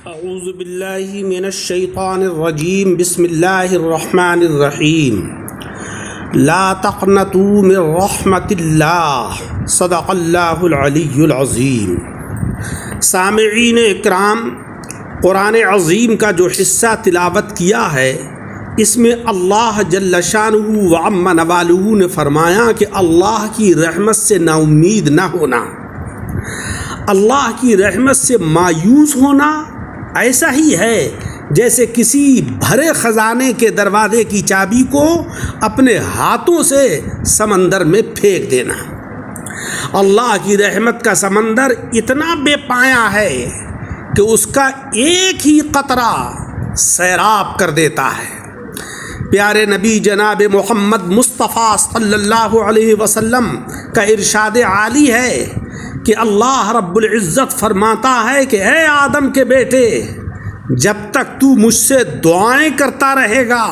اعوذ باللہ من الشیطان الرجیم بسم اللہ الرحمن الرحیم لا تقنطوا من رحمت اللہ صدق اللہ العلی العظیم۔ سامعین اکرام، قرآن عظیم کا جو حصہ تلاوت کیا ہے اس میں اللہ جل شانہ وعم نوالہ نے فرمایا کہ اللہ کی رحمت سے نا امید نہ ہونا، اللہ کی رحمت سے مایوس ہونا ایسا ہی ہے جیسے کسی بھرے خزانے کے دروازے کی چابی کو اپنے ہاتھوں سے سمندر میں پھینک دینا۔ اللہ کی رحمت کا سمندر اتنا بے پایا ہے کہ اس کا ایک ہی قطرہ سیراب کر دیتا ہے۔ پیارے نبی جناب محمد مصطفیٰ صلی اللہ علیہ وسلم کا ارشاد عالی ہے کہ اللہ رب العزت فرماتا ہے کہ اے آدم کے بیٹے، جب تک تو مجھ سے دعائیں کرتا رہے گا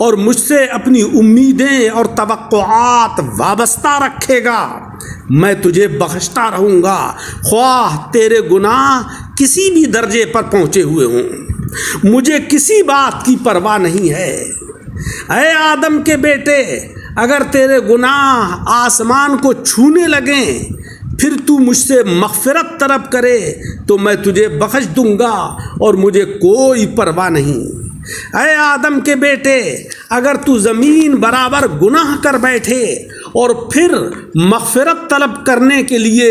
اور مجھ سے اپنی امیدیں اور توقعات وابستہ رکھے گا، میں تجھے بخشتا رہوں گا، خواہ تیرے گناہ کسی بھی درجے پر پہنچے ہوئے ہوں، مجھے کسی بات کی پرواہ نہیں ہے۔ اے آدم کے بیٹے، اگر تیرے گناہ آسمان کو چھونے لگیں پھر تو مجھ سے مغفرت طلب کرے تو میں تجھے بخش دوں گا اور مجھے کوئی پرواہ نہیں۔ اے آدم کے بیٹے، اگر تو زمین برابر گناہ کر بیٹھے اور پھر مغفرت طلب کرنے کے لیے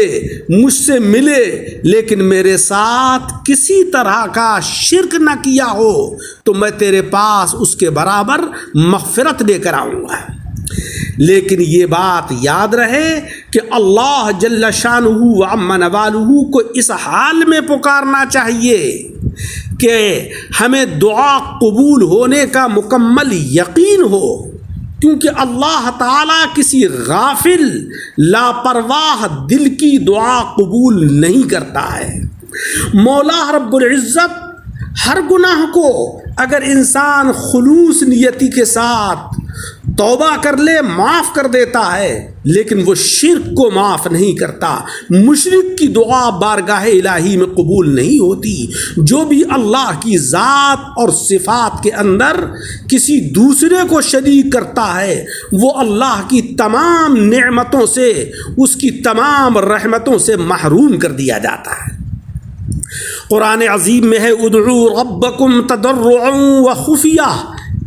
مجھ سے ملے لیکن میرے ساتھ کسی طرح کا شرک نہ کیا ہو تو میں تیرے پاس اس کے برابر مغفرت لے کر آؤں گا۔ لیکن یہ بات یاد رہے کہ اللہ جل شانہ وعم نوالہ کو اس حال میں پکارنا چاہیے کہ ہمیں دعا قبول ہونے کا مکمل یقین ہو، کیونکہ اللہ تعالیٰ کسی غافل لاپرواہ دل کی دعا قبول نہیں کرتا ہے۔ مولا رب العزت ہر گناہ کو اگر انسان خلوص نیتی کے ساتھ توبہ کر لے معاف کر دیتا ہے، لیکن وہ شرک کو معاف نہیں کرتا۔ مشرک کی دعا بارگاہ الہی میں قبول نہیں ہوتی۔ جو بھی اللہ کی ذات اور صفات کے اندر کسی دوسرے کو شریک کرتا ہے وہ اللہ کی تمام نعمتوں سے، اس کی تمام رحمتوں سے محروم کر دیا جاتا ہے۔ قرآن عظیم میں ہے ادعوا ربکم تضرعا وخفیہ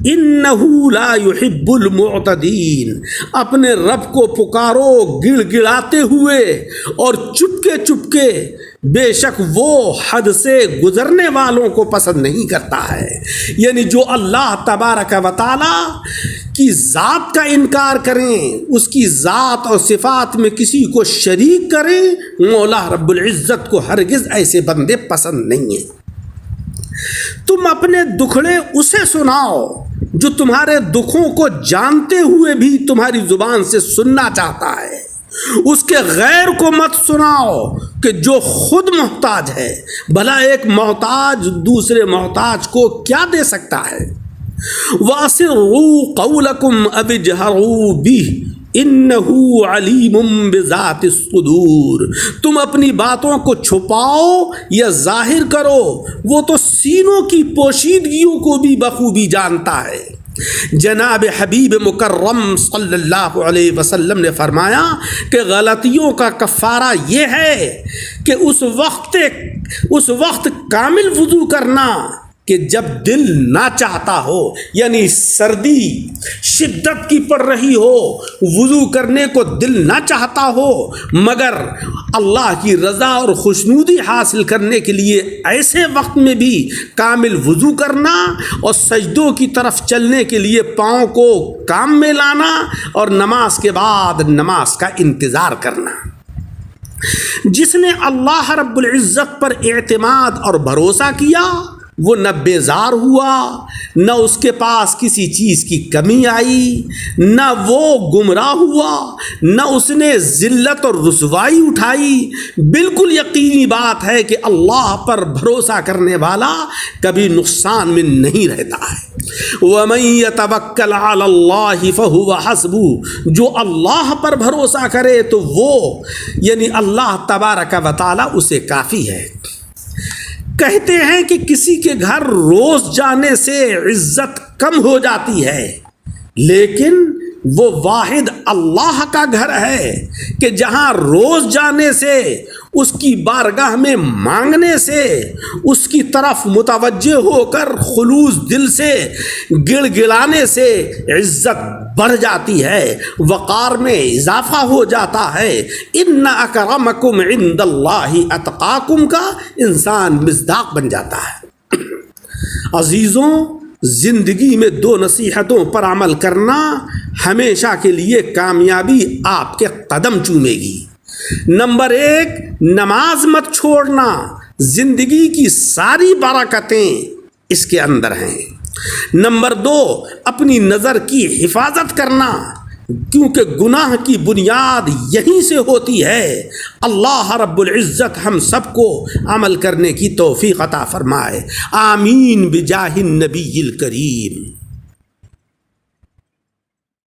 انہ لا يحب المعتدین، اپنے رب کو پکارو گڑ گڑاتے ہوئے اور چپکے چپکے، بے شک وہ حد سے گزرنے والوں کو پسند نہیں کرتا ہے۔ یعنی جو اللہ تبارک و تعالی کی ذات کا انکار کریں، اس کی ذات اور صفات میں کسی کو شریک کریں، مولا رب العزت کو ہرگز ایسے بندے پسند نہیں ہیں۔ تم اپنے دکھڑے اسے سناؤ جو تمہارے دکھوں کو جانتے ہوئے بھی تمہاری زبان سے سننا چاہتا ہے، اس کے غیر کو مت سناؤ کہ جو خود محتاج ہے، بھلا ایک محتاج دوسرے محتاج کو کیا دے سکتا ہے۔ وَأَسِرُّوا قَوْلَكُمْ أَوِ اجْهَرُوا بِهِ إِنَّهُ عَلِيمٌ بِذَاتِ الصُّدُورِ، تم اپنی باتوں کو چھپاؤ یا ظاہر کرو، وہ تو سینوں کی پوشیدگیوں کو بھی بخوبی جانتا ہے۔ جناب حبیب مکرم صلی اللہ علیہ وسلم نے فرمایا کہ غلطیوں کا کفارہ یہ ہے کہ اس وقت کامل وضو کرنا کہ جب دل نہ چاہتا ہو، یعنی سردی شدت کی پڑ رہی ہو، وضو کرنے کو دل نہ چاہتا ہو، مگر اللہ کی رضا اور خوشنودی حاصل کرنے کے لیے ایسے وقت میں بھی کامل وضو کرنا اور سجدوں کی طرف چلنے کے لیے پاؤں کو کام میں لانا اور نماز کے بعد نماز کا انتظار کرنا۔ جس نے اللہ رب العزت پر اعتماد اور بھروسہ کیا وہ نہ بیزار ہوا، نہ اس کے پاس کسی چیز کی کمی آئی، نہ وہ گمراہ ہوا، نہ اس نے ذلت اور رسوائی اٹھائی۔ بالکل یقینی بات ہے کہ اللہ پر بھروسہ کرنے والا کبھی نقصان میں نہیں رہتا ہے۔ وَمَن يَتَوَكَّلْ عَلَى اللَّهِ فَهُوَ حَسْبُهُ، جو اللہ پر بھروسہ کرے تو وہ یعنی اللہ تبارک و تعالی اسے کافی ہے۔ کہتے ہیں کہ کسی کے گھر روز جانے سے عزت کم ہو جاتی ہے، لیکن وہ واحد اللہ کا گھر ہے کہ جہاں روز جانے سے، اس کی بارگاہ میں مانگنے سے، اس کی طرف متوجہ ہو کر خلوص دل سے گڑ گڑانے سے عزت بڑھ جاتی ہے، وقار میں اضافہ ہو جاتا ہے۔ ان اکرمکم عند اللہ اتقاکم کا انسان مصداق بن جاتا ہے۔ عزیزوں، زندگی میں 2 نصیحتوں پر عمل کرنا ہمیشہ کے لیے کامیابی آپ کے قدم چومے گی۔ نمبر 1، نماز مت چھوڑنا، زندگی کی ساری برکتیں اس کے اندر ہیں۔ نمبر 2، اپنی نظر کی حفاظت کرنا، کیونکہ گناہ کی بنیاد یہیں سے ہوتی ہے۔ اللہ رب العزت ہم سب کو عمل کرنے کی توفیق عطا فرمائے، آمین بجاہ النبی الکریم۔